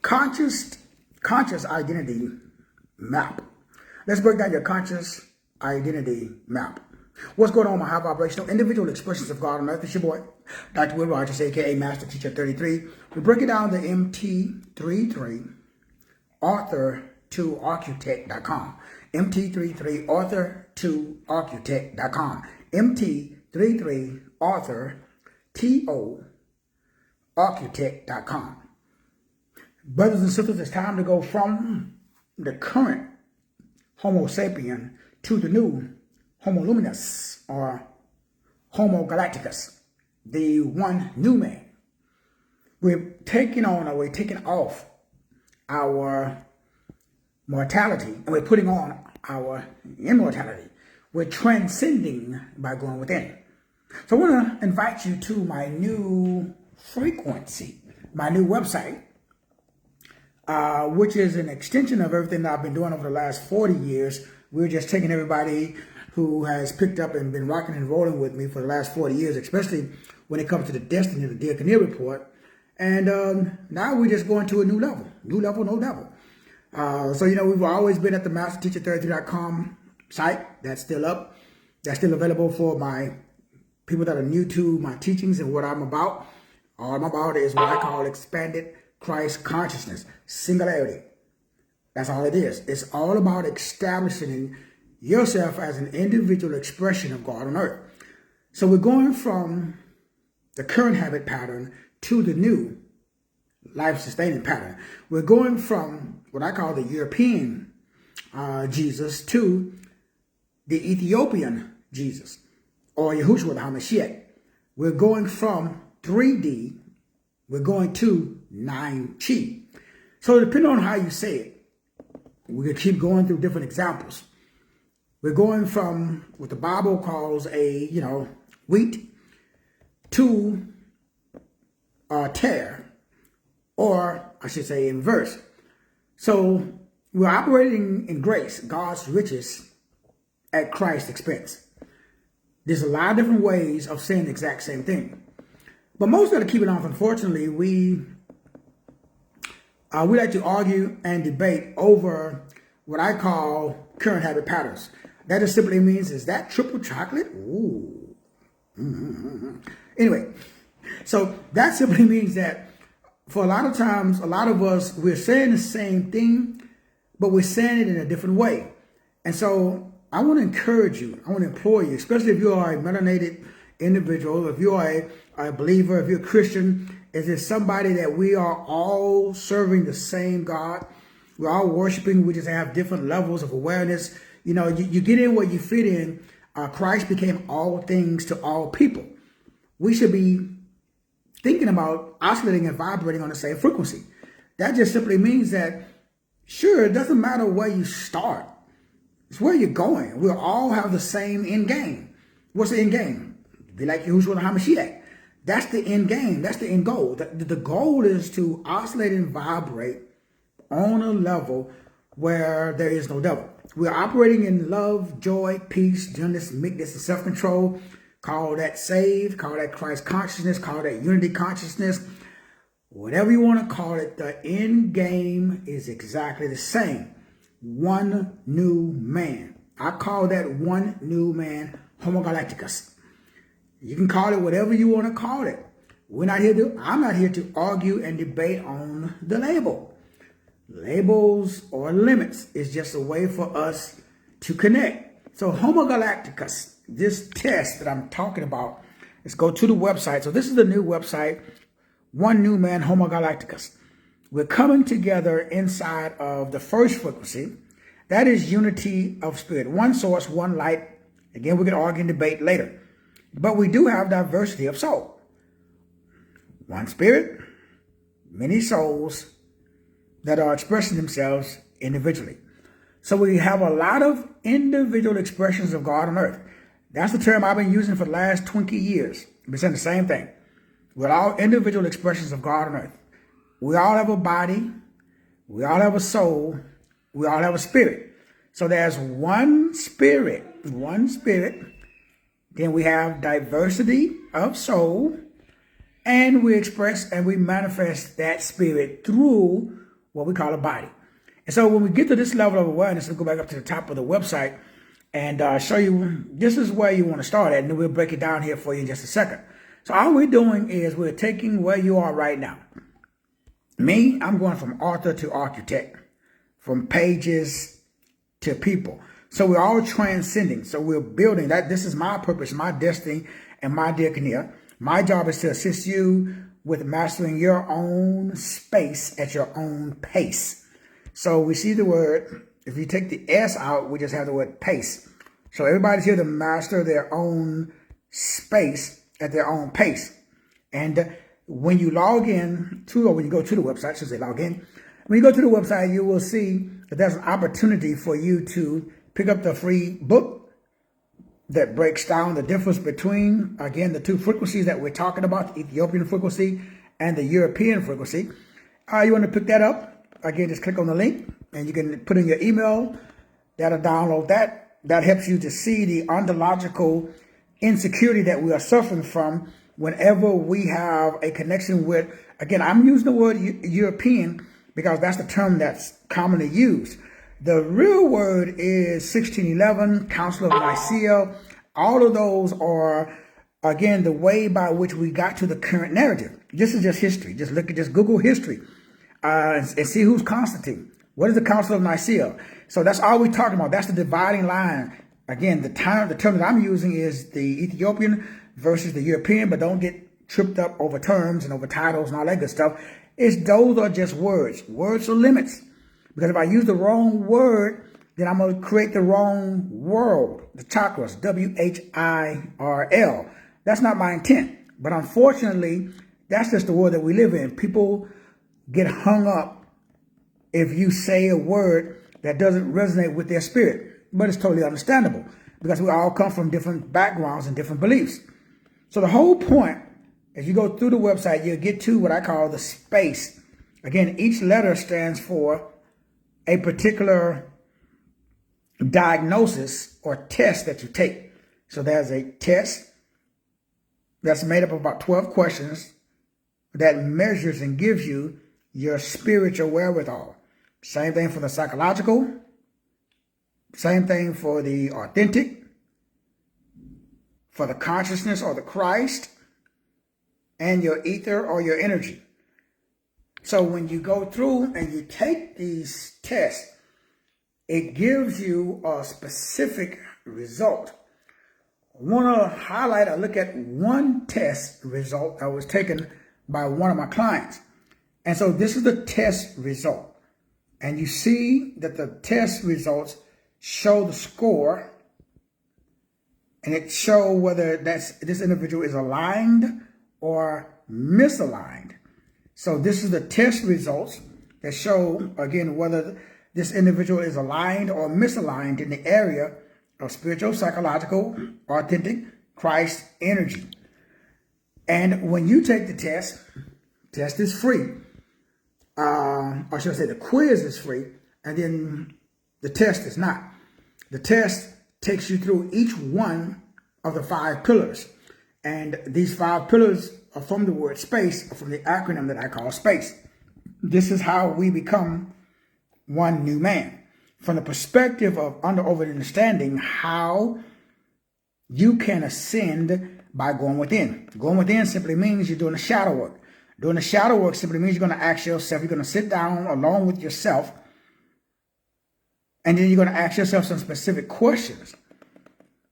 conscious identity map. Let's break down your conscious identity map. What's going on, my high vibrational individual expressions of God on earth? It's your boy, Dr. Will Rogers, aka Master Teacher 33. We break it down to MT33 author to architect.com. MT33 author to architect.com. MT33 author to architect.com. Brothers and sisters, it's time to go from the current Homo sapien to the new Homo luminous or Homo galacticus, the one new man. We're taking off our mortality and we're putting on our immortality. We're transcending by going within. So I want to invite you to my new frequency, my new website, which is an extension of everything that I've been doing over the last 40 years. We're just taking everybody who has picked up and been rocking and rolling with me for the last 40 years, especially when it comes to the destiny of the Diaconia report. And now we're just going to a new level, no devil. So, we've always been at the masterteacher33.com site. That's still up. That's still available for my people that are new to my teachings and what I'm about. All I'm about is what I call expanded Christ consciousness, singularity. That's all it is. It's all about establishing yourself as an individual expression of God on earth. So we're going from the current habit pattern to the new life-sustaining pattern. We're going from what I call the European Jesus to the Ethiopian Jesus, or Yahushua the HaMashiach. We're going from 3D, we're going to 9Chi. So depending on how you say it, we could keep going through different examples. We're going from what the Bible calls wheat to tear, or I should say inverse. So we're operating in grace, God's riches at Christ's expense. There's a lot of different ways of saying the exact same thing. But most of the keep it on, unfortunately, we like to argue and debate over what I call current habit patterns. That just simply means, is that triple chocolate? Ooh. Anyway, so that simply means that for a lot of times, a lot of us, we're saying the same thing, but we're saying it in a different way. And so I want to encourage you, I want to implore you, especially if you are a melanated individual, if you are a believer, if you're a Christian, is there somebody that we are all serving the same God? We're all worshiping. We just have different levels of awareness. You get in where you fit in. Christ became all things to all people. We should be thinking about oscillating and vibrating on the same frequency. That just simply means that, sure, it doesn't matter where you start. It's where you're going. We'll all have the same end game. What's the end game? Be like Yahushua the HaMashiach. That's the end game. That's the end goal. The goal is to oscillate and vibrate on a level where there is no devil. We're operating in love, joy, peace, gentleness, meekness, and self-control. Call that saved, call that Christ consciousness, call that unity consciousness. Whatever you want to call it, the end game is exactly the same. One new man. I call that one new man Homo galacticus. You can call it whatever you want to call it. I'm not here to argue and debate on the label. Labels or limits is just a way for us to connect. So Homo galacticus, this test that I'm talking about, let's go to the website. So this is the new website, One New Man Homo Galacticus. We're coming together inside of the first frequency. That is unity of spirit. One source, one light. Again, we can argue and debate later. But we do have diversity of soul. One spirit, many souls that are expressing themselves individually. So we have a lot of individual expressions of God on earth. That's the term I've been using for the last 20 years. I've been saying the same thing. We're all individual expressions of God on earth. We all have a body. We all have a soul. We all have a spirit. So there's one spirit. Then we have diversity of soul. And we express and we manifest that spirit through what we call a body. And so when we get to this level of awareness, we'll go back up to the top of the website and show you this is where you want to start at, and then we'll break it down here for you in just a second. So all we're doing is we're taking where you are right now. Me, I'm going from author to architect, from pages to people. So we're all transcending. So we're building that. This is my purpose, my destiny, and my diaconia. My job is to assist you with mastering your own space at your own pace. So we see the word, if you take the S out, we just have the word pace. So everybody's here to master their own space at their own pace. And when you log in to, or when you go to the website, I should say log in. When you go to the website, you will see that there's an opportunity for you to pick up the free book that breaks down the difference between, again, the two frequencies that we're talking about, the Ethiopian frequency and the European frequency. You want to pick that up. Again, just click on the link and you can put in your email. That'll download that. That helps you to see the ontological insecurity that we are suffering from whenever we have a connection with, again, I'm using the word European because that's the term that's commonly used. The real word is 1611, Council of Nicaea. All of those are, again, the way by which we got to the current narrative. This is just history. Just Google history and see who's Constantine. What is the Council of Nicaea? So that's all we're talking about. That's the dividing line. Again, the term that I'm using is the Ethiopian versus the European, but don't get tripped up over terms and over titles and all that good stuff. Those are just words. Words are limits. Because if I use the wrong word, then I'm going to create the wrong world. The chakras, WHIRL. That's not my intent. But unfortunately, that's just the world that we live in. People get hung up if you say a word that doesn't resonate with their spirit. But it's totally understandable because we all come from different backgrounds and different beliefs. So the whole point, as you go through the website, you'll get to what I call the space. Again, each letter stands for a particular diagnosis or test that you take. So there's a test that's made up of about 12 questions that measures and gives you your spiritual wherewithal. Same thing for the psychological. Same thing for the authentic, for the consciousness or the Christ, and your ether or your energy. So when you go through and you take these tests, it gives you a specific result. I want to highlight or look at one test result that was taken by one of my clients. And so this is the test result. And you see that the test results show the score, and it show whether this individual is aligned or misaligned. So this is the test results that show, again, whether this individual is aligned or misaligned in the area of spiritual, psychological, authentic, Christ energy. And when you take the test is free. Or should I say the quiz is free, and then the test is not. The test takes you through each one of the 5 pillars. And these 5 pillars are from the word space, or from the acronym that I call SPACE. This is how we become one new man. From the perspective of understanding how you can ascend by going within. Going within simply means you're doing the shadow work. Doing the shadow work simply means you're going to ask yourself, you're going to sit down alone with yourself, and then you're going to ask yourself some specific questions.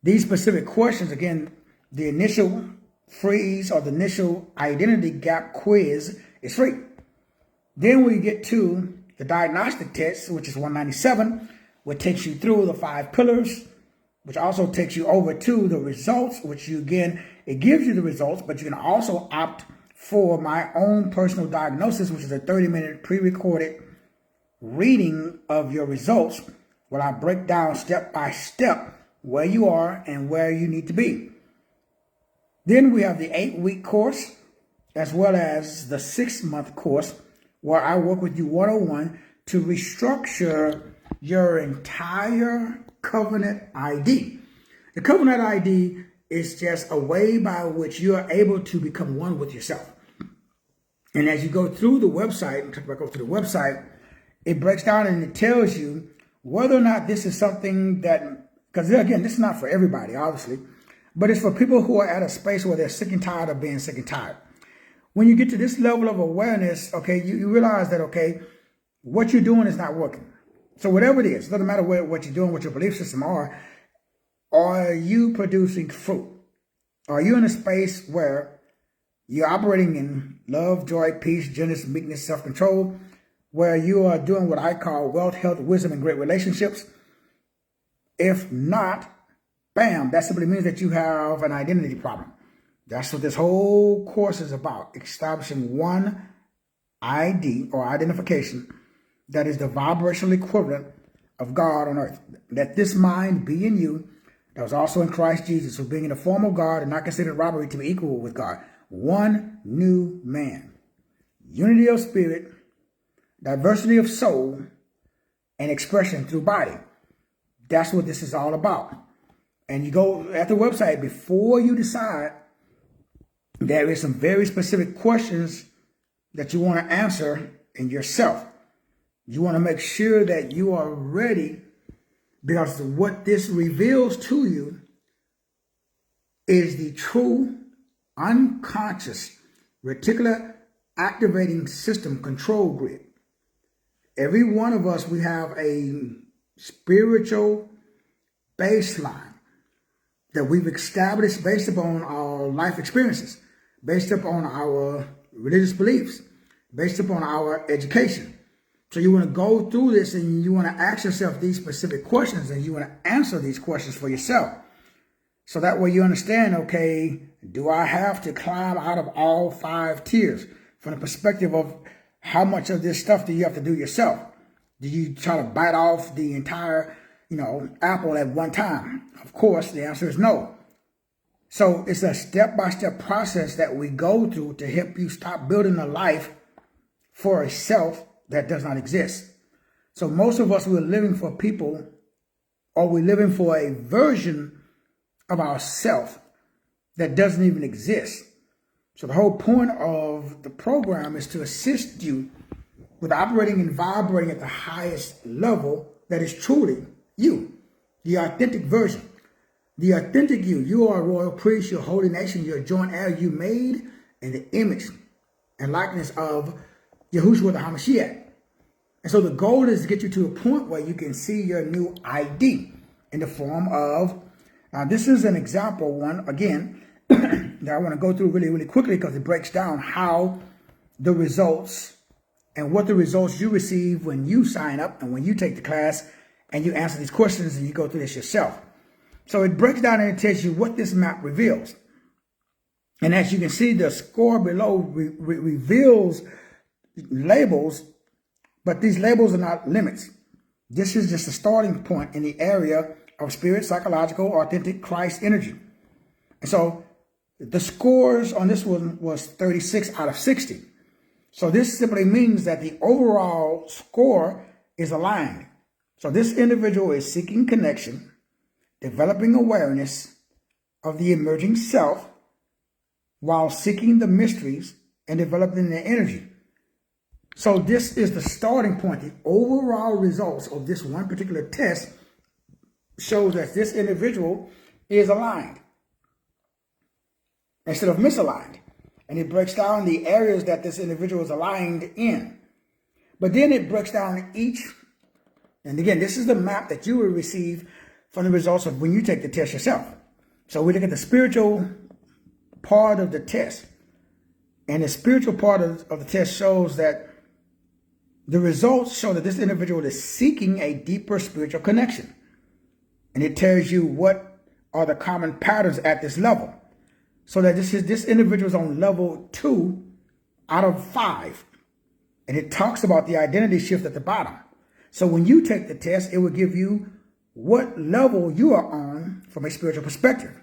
These specific questions, again, the initial freeze or the initial identity gap quiz is free. Then we get to the diagnostic test, which is 197, which takes you through the 5 pillars, which also takes you over to the results, which you, again, it gives you the results, but you can also opt for my own personal diagnosis, which is a 30-minute pre-recorded reading of your results, where I break down step by step where you are and where you need to be. Then we have the 8-week course, as well as the 6-month course, where I work with you one-on-one to restructure your entire covenant ID. The covenant ID is just a way by which you are able to become one with yourself. And as you go through the website, It breaks down and it tells you whether or not this is something that, because again, this is not for everybody, obviously, but it's for people who are at a space where they're sick and tired of being sick and tired. When you get to this level of awareness, okay, you realize that, okay, what you're doing is not working. So whatever it is, it doesn't matter what you're doing, what your belief system are you producing fruit? Are you in a space where you're operating in love, joy, peace, gentleness, meekness, self-control, where you are doing what I call wealth, health, wisdom, and great relationships? If not, bam, that simply means that you have an identity problem. That's what this whole course is about, establishing one ID or identification that is the vibrational equivalent of God on earth. Let this mind be in you that was also in Christ Jesus, who being in the form of God and not considered robbery to be equal with God. One new man, unity of spirit, diversity of soul, and expression through body. That's what this is all about. And you go at the website, before you decide, there is some very specific questions that you want to answer in yourself. You want to make sure that you are ready, because what this reveals to you is the true unconscious reticular activating system control grid. Every one of us, we have a spiritual baseline that we've established based upon our life experiences, based upon our religious beliefs, based upon our education. So you want to go through this and you want to ask yourself these specific questions, and you want to answer these questions for yourself. So that way you understand, okay, do I have to climb out of all 5 tiers? From the perspective of how much of this stuff do you have to do yourself? Do you try to bite off the entire, apple at one time? Of course, the answer is no. So it's a step-by-step process that we go through to help you stop building a life for a self that does not exist. So most of us, we're living for people, or we're living for a version of ourself that doesn't even exist. So the whole point of the program is to assist you with operating and vibrating at the highest level that is truly you, the authentic version. The authentic you. You are a royal priest, you're a holy nation, you're a joint heir, you made in the image and likeness of Yahushua the HaMashiach. And so the goal is to get you to a point where you can see your new ID in the form of, this is an example one, again, that I want to go through really, really quickly, because it breaks down how the results and what the results you receive when you sign up and when you take the class and you answer these questions and you go through this yourself. So it breaks down and it tells you what this map reveals. And as you can see, the score below reveals labels, but these labels are not limits. This is just a starting point in the area of spirit, psychological, authentic Christ energy. And so the scores on this one was 36 out of 60. So this simply means that the overall score is aligned. So this individual is seeking connection, developing awareness of the emerging self, while seeking the mysteries and developing the energy. So this is the starting point. The overall results of this one particular test shows that this individual is aligned instead of misaligned. And it breaks down the areas that this individual is aligned in. But then it breaks down each, and again, this is the map that you will receive from the results of when you take the test yourself. So we look at the spiritual part of the test. And the spiritual part of the test shows that the results show that this individual is seeking a deeper spiritual connection. And it tells you what are the common patterns at this level. So that this individual is on level 2 out of 5. And it talks about the identity shift at the bottom. So when you take the test, it will give you what level you are on from a spiritual perspective.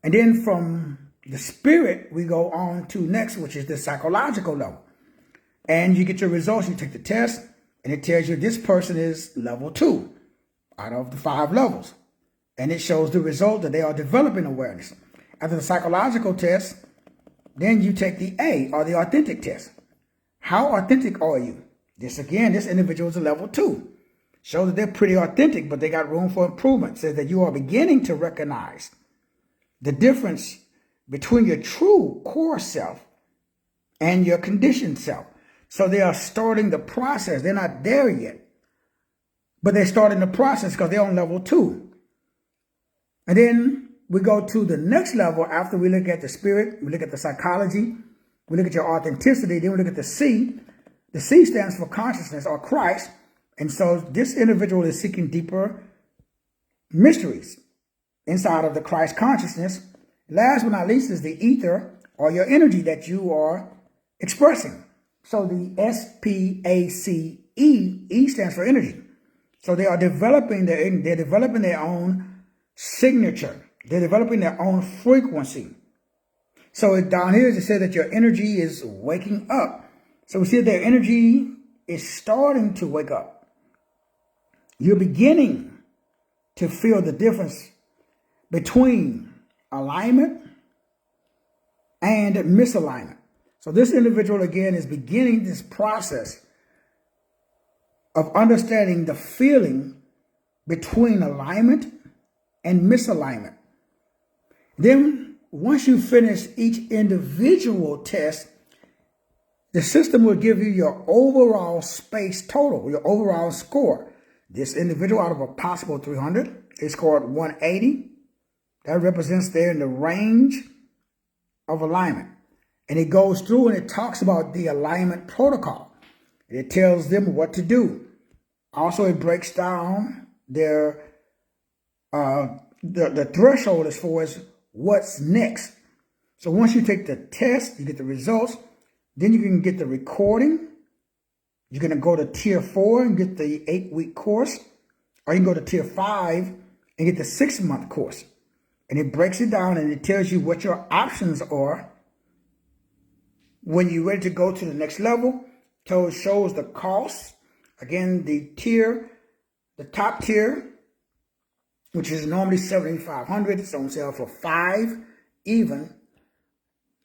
And then from the spirit, we go on to next, which is the psychological level. And you get your results, you take the test, and it tells you this person is level 2 out of the 5 levels. And it shows the result that they are developing awareness. After the psychological test, then you take the A, or the authentic test. How authentic are you? This again, this individual is a level 2. Shows that they're pretty authentic, but they got room for improvement. Says that you are beginning to recognize the difference between your true core self and your conditioned self. So they are starting the process. They're not there yet, but they're starting the process because they're on level 2. And then we go to the next level after we look at the spirit, we look at the psychology, we look at your authenticity, then we look at the C. The C stands for consciousness or Christ. And so this individual is seeking deeper mysteries inside of the Christ consciousness. Last but not least is the ether or your energy that you are expressing. So the S.P.A.C.E, E stands for energy. So they are developing their own signature. They're developing their own frequency. So down here it says that your energy is waking up. So we see their energy is starting to wake up. You're beginning to feel the difference between alignment and misalignment. So this individual, again, is beginning this process of understanding the feeling between alignment and misalignment. Then, once you finish each individual test, the system will give you your overall space total, your overall score. This individual, out of a possible 300, is scored 180. That represents they're in the range of alignment. And it goes through and it talks about the alignment protocol. It tells them what to do. Also, it breaks down their the threshold as far as what's next. So once you take the test, you get the results. Then you can get the recording. You're going to go to tier 4 and get the 8-week course. Or you can go to tier 5 and get the 6-month course. And it breaks it down and it tells you what your options are. When you're ready to go to the next level, it shows the cost. Again, the top tier, which is normally $7,500, it's on sale for $5 even.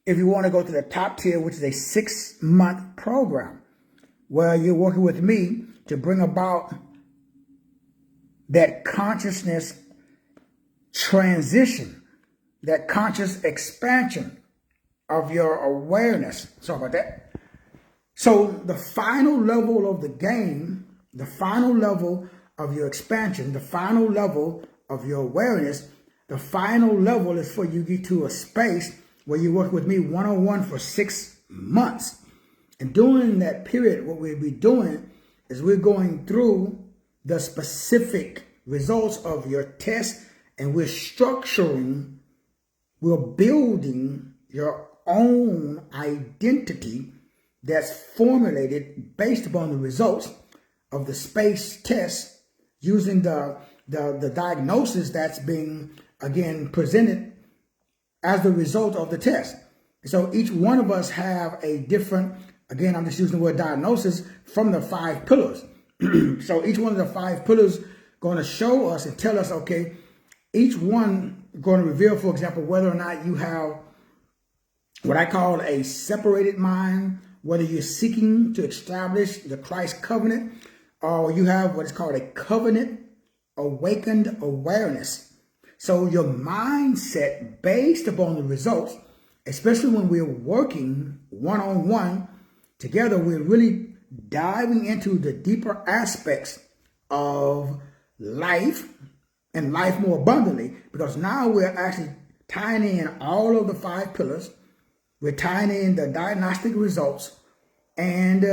If you want to go to the top tier, which is a 6-month program, where you're working with me to bring about that consciousness transition, that conscious expansion of your awareness. Sorry about that. So the final level of the game, the final level of your expansion, the final level of your awareness, the final level is for you to get to a space where you work with me one-on-one for 6 months. And during that period, what we'll be doing is we're going through the specific results of your test, and we're building your own identity that's formulated based upon the results of the SPACE test, using the diagnosis that's being, again, presented as the result of the test. So each one of us have a different, again, I'm just using the word diagnosis, from the 5 pillars. So each one of the 5 pillars going to show us and tell us, okay, each one going to reveal, for example, whether or not you have what I call a separated mind, whether you're seeking to establish the Christ covenant, or you have what is called a covenant awakened awareness. So your mindset based upon the results, especially when we're working one-on-one together, we're really diving into the deeper aspects of life and life more abundantly, because now we're actually tying in all of the 5 pillars. We're tying in the diagnostic results, and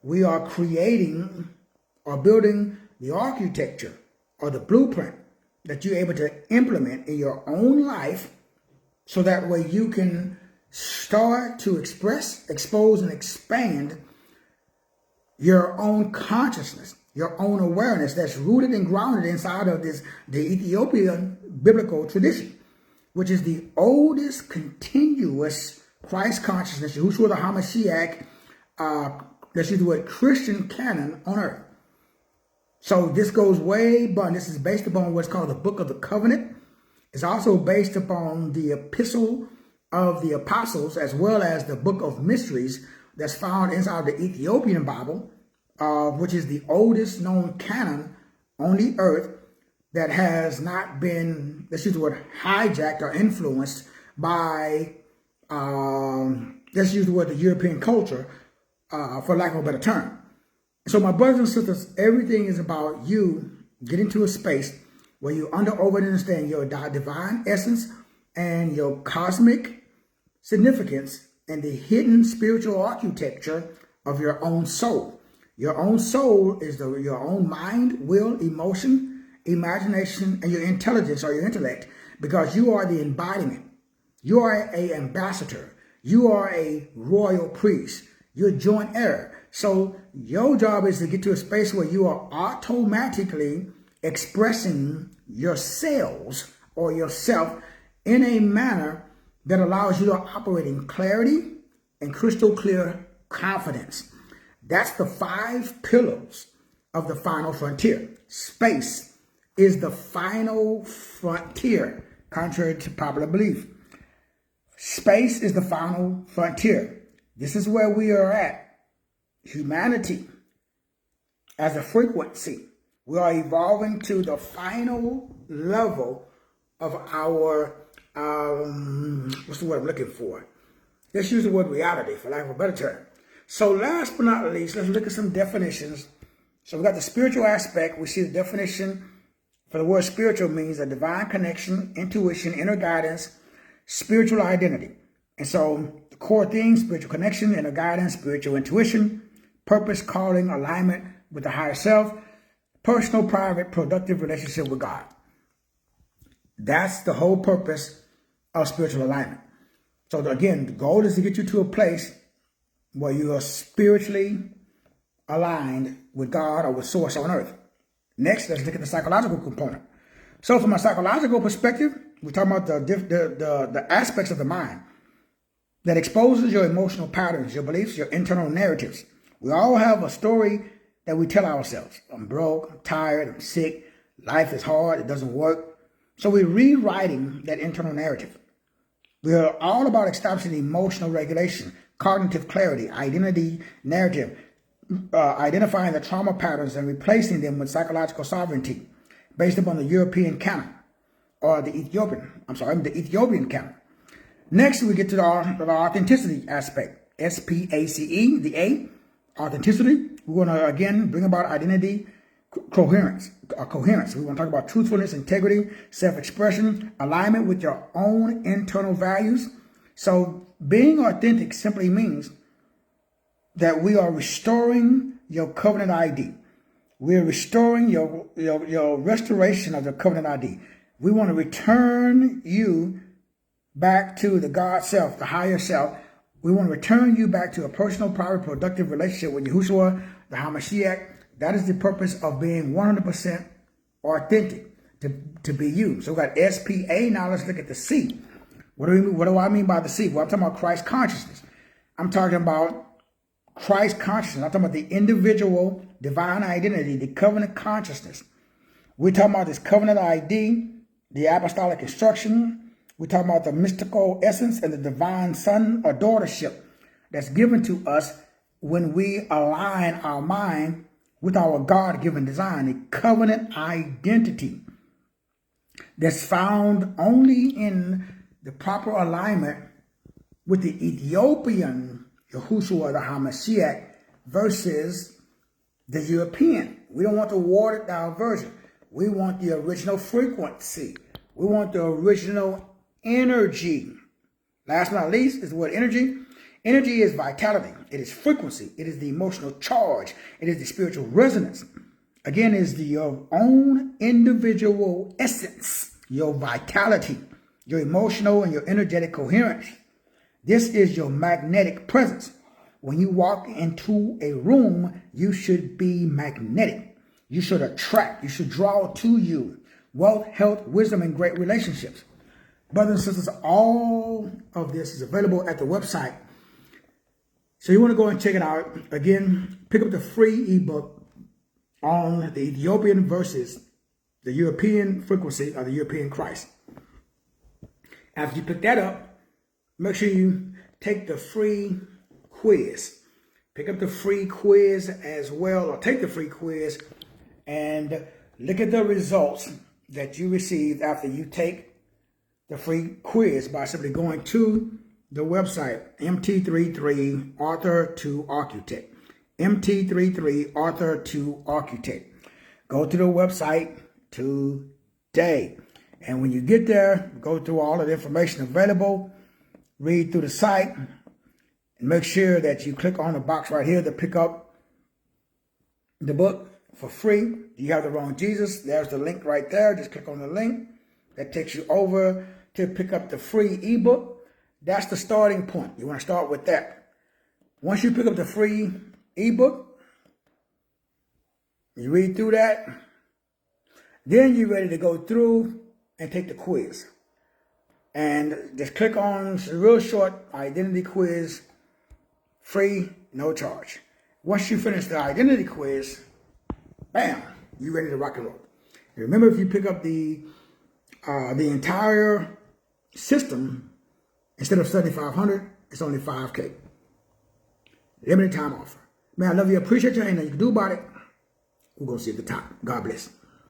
we are creating or building the architecture or the blueprint that you're able to implement in your own life, so that way you can start to express, expose, and expand your own consciousness, your own awareness that's rooted and grounded inside of the Ethiopian biblical tradition, which is the oldest continuous Christ consciousness, Yahushua the HaMashiach, let's use the word Christian canon on earth. So this goes way beyond. This is based upon what's called the Book of the Covenant. It's also based upon the Epistle of the Apostles, as well as the Book of Mysteries that's found inside the Ethiopian Bible, which is the oldest known canon on the earth that has not been, let's use the word, hijacked or influenced by, let's use the word, the European culture, for lack of a better term. So my brothers and sisters, everything is about you getting to a space where you understand your divine essence and your cosmic significance and the hidden spiritual architecture of your own soul. Your own soul is your own mind, will, emotion, imagination, and your intelligence or your intellect, because you are the embodiment. You are an ambassador. You are a royal priest. You're a joint heir. So your job is to get to a space where you are automatically expressing yourselves or yourself in a manner that allows you to operate in clarity and crystal clear confidence. That's the 5 pillars of the final frontier. Space is the final frontier, contrary to popular belief. Space is the final frontier. This is where we are at. Humanity, as a frequency, we are evolving to the final level of our, what's the word I'm looking for? Let's use the word reality, for lack of a better term. So last but not least, let's look at some definitions. So we got the spiritual aspect. We see the definition for the word spiritual means a divine connection, intuition, inner guidance, spiritual identity. And so the core themes: spiritual connection, inner guidance, spiritual intuition, purpose, calling, alignment with the higher self, personal, private, productive relationship with God. That's the whole purpose of spiritual alignment. So again, the goal is to get you to a place where you are spiritually aligned with God or with source on earth. Next, let's look at the psychological component. So from a psychological perspective, we're talking about the aspects of the mind that exposes your emotional patterns, your beliefs, your internal narratives. We all have a story that we tell ourselves. I'm broke, I'm tired, I'm sick, life is hard, it doesn't work. So we're rewriting that internal narrative. We're all about establishing emotional regulation, cognitive clarity, identity narrative, identifying the trauma patterns and replacing them with psychological sovereignty based upon the European canon, or the Ethiopian canon. Next, we get to the authenticity aspect. S.P.A.C.E, the A, authenticity. We're going to, again, bring about identity coherence. We want to talk about truthfulness, integrity, self-expression, alignment with your own internal values. So being authentic simply means that we are restoring your covenant ID. We're restoring your restoration of the covenant ID. We want to return you back to the God self, the higher self. We want to return you back to a personal, private, productive relationship with Yahushua, the HaMashiach. That is the purpose of being 100% authentic, to be you. So we got S.P.A. Now let's look at the C. What do I mean by the C? Well, I'm talking about Christ consciousness. I'm talking about Christ consciousness. I'm talking about the individual divine identity, the covenant consciousness. We're talking about this covenant ID, the apostolic instruction. We're talking about the mystical essence and the divine son or daughtership that's given to us when we align our mind with our God-given design, the covenant identity that's found only in the proper alignment with the Ethiopian Yahushua, the HaMashiach, versus the European. We don't want the watered down version. We want the original frequency. We want the original energy. Last but not least is the word energy. Energy is vitality. It is frequency. It is the emotional charge. It is the spiritual resonance. Again, it is your own individual essence, your vitality, your emotional and your energetic coherence. This is your magnetic presence. When you walk into a room, you should be magnetic. You should attract. You should draw to you wealth, health, wisdom, and great relationships. Brothers and sisters, all of this is available at the website. So you want to go and check it out. Again, pick up the free ebook on the Ethiopian versus the European frequency of the European Christ. After you pick that up, make sure you take the free quiz. pick up the free quiz as well, or take the free quiz and look at the results that you received after you take the free quiz by simply going to the website, MT33 Author to Architect. MT33 Author to Architect. Go to the website today. And when you get there, go through all of the information available, read through the site, and make sure that you click on the box right here to pick up the book for free. Do you have the wrong Jesus? There's the link right there. Just click on the link. That takes you over to pick up the free ebook. That's the starting point. You want to start with that. Once you pick up the free ebook, you read through that, then you're ready to go through and take the quiz. And just click on a real short identity quiz, free, no charge. Once you finish the identity quiz, bam, you're ready to rock and roll. And remember, if you pick up the entire system, instead of $7,500, it's only $5K. Limited time offer. Man, I love you. Appreciate you. Ain't nothing you can do about it. We're going to see you at the top. God bless.